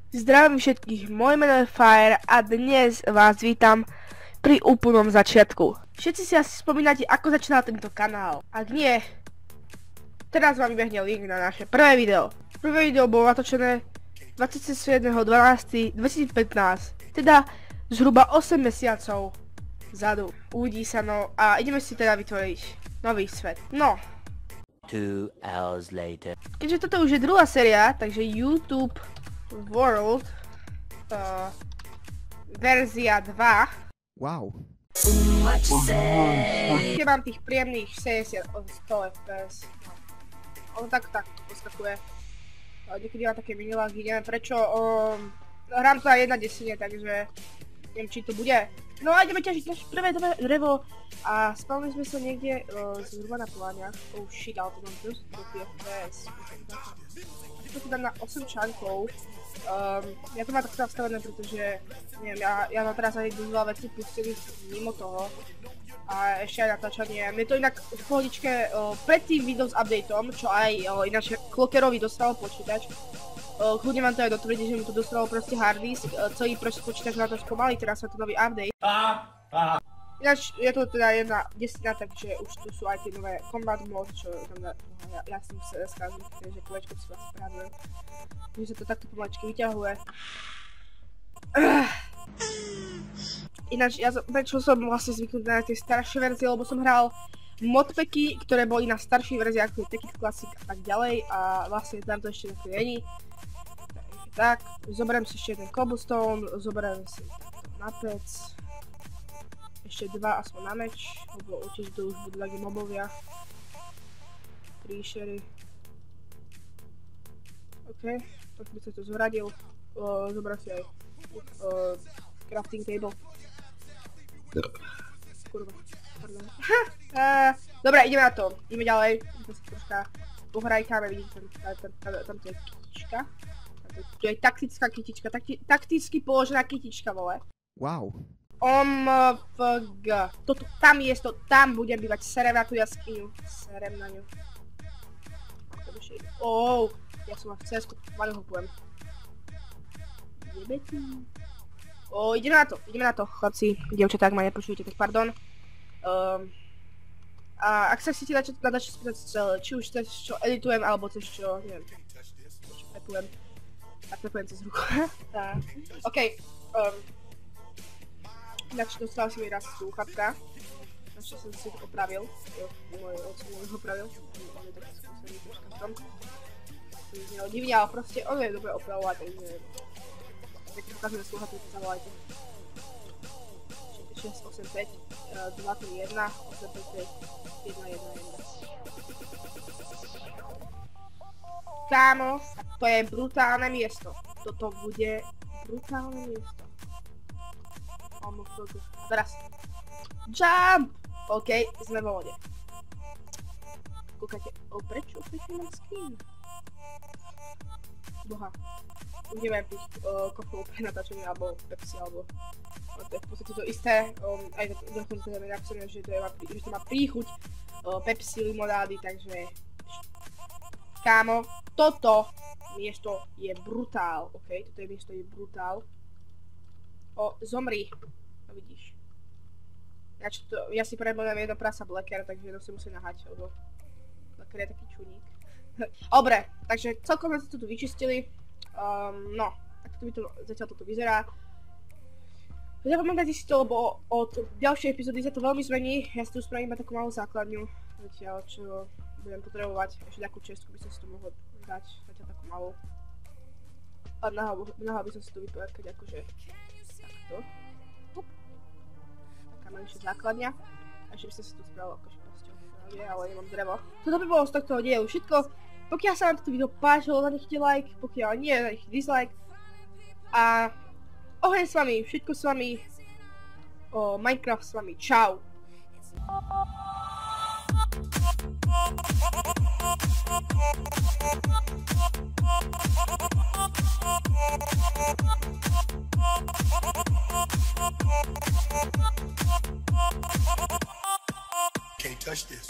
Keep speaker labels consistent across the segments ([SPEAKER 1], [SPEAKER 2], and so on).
[SPEAKER 1] Zdravím všetkých, moje meno je Fire a dnes vás vítam pri úplnom začiatku. Všetci si asi spomínate, ako začínal tento kanál. Ak nie, teraz vám vybehne link na naše prvé video. Prvé video bolo natočené 27.12.2015, teda zhruba 8 mesiacov vzadu. Uvidí sa no a ideme si teda vytvoriť nový svet. No.
[SPEAKER 2] 2 hours later.
[SPEAKER 1] Keďže toto už je druhá séria, takže YouTube World verzia 2.
[SPEAKER 3] Wow.
[SPEAKER 1] Keď mám tých príjemných 60 od 100 fps. On tak poskakuje. Niekedy mám také minilagy, neviem prečo. Hrám to aj 1.10, takže neviem či to bude. No a ideme ťažiť naše prvé drevo. A spavili sme sa niekde zhruba na pláňach. Oh shit, ale to mám dosť fps. To dám na 8 čankov. Ja to mám takto nastavené, pretože neviem, ja mám teraz aj dosť veľa vecí pustených mimo toho. A ešte aj natáčanie. Mne to inak v pohodičke pred tým Windows updateom, čo aj ináč Clockerovi dostalo počítač. Kľudne vám to aj dotvrdí, že mi to dostalo proste harddisk. Celý počítač má to spomalí, teraz má to nový update. Ináč je to teda 1.10, takže už tu sú aj tie nové combat mode, čo tam ja som sa skázal, že kolečko si vás spravujem. Takže sa to takto pomaličky vyťahuje. Ináč, prečo som vlastne zvyknutý na tie staršie verzie, lebo som hral modpacky, ktoré boli na starších verziách, ako je Tekkit Classic a tak ďalej a vlastne tam to ešte takto není. Tak, zoberiem si ešte jeden cobblestone, zoberiem si na pec. Ešte 2 aspoň na meč, lebo určite to už budú takí mobovia. Príšery. OK, tak by sa to zhradil. Zobrať si aj crafting table. Kurva, pardon. Dobre, ideme na to, ideme ďalej. My sa troška pohrajkáme, vidíte, tam to je kytička. Tu je taktická kytička, takticky položená kytička, vole.
[SPEAKER 3] Wow.
[SPEAKER 1] OMFG. Toto, tam je to, tam budem bývať, serem na tú jaskyňu. Serem na ňu. Ja som v CS-ku, maľu ho poviem. Jebetí. Ideme na to, chlapci, dievčatá, ak ma nepočujete, tak pardon. A ak sa chcete načať spýtať či už cez čo editujem, alebo cez čo, neviem, prepujem. Tak prepujem cez ruku. OK. Ináč dostal si mi raz slúchatka. Ešte som si to opravil. Môj oco ho opravil. On je taký skúsený troška v tom. To je znelo divne, ale proste on je dobre opravovať, takže keď ukážeme slúchatku, to zavolajte. 685 231 855 111. Kámo, to je brutálne miesto. Toto bude brutálne miesto. Teraz. Jump! OK, sme vo vode. Kúkajte, prečo mám skin? Boha. Už neviem piť kofu pre natáčanie, alebo Pepsi, alebo to je v podstate to isté. Aj dokonca teda mi napísané, že to má príchuť Pepsi, limonády, takže kámo, toto miesto je brutál, OK? Toto miesto je brutál. Zomri. No vidíš. Ja si premenujem jedno prasa Blacker, takže to si musím nahať, lebo Blacker je taký čuník. Dobre, takže celkom sme sa to tu vyčistili. No, tak to by to zatiaľ toto vyzerá. Zapamätajte si to, lebo od ďalšej epizódy sa to veľmi zmení. Ja si tu spravím iba takú malú základňu. Zatiaľ, čo budem potrebovať. Ešte takú čestku by som si to mohol dať. Zatiaľ takú malú. A nahal by som si to vypovedkať akože takto. Taká menšia základňa. A ešte by som si tu spravil akože posťou. Ale nemám drevo. Toto by bolo z tohto dielu všetko. Pokiaľ sa vám toto video páčilo, zanechite like. Pokiaľ nie, zanechite dislike. A oheň s vami, všetko s vami. Minecraft s vami. Čau.
[SPEAKER 4] Can't touch this.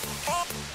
[SPEAKER 3] Hey.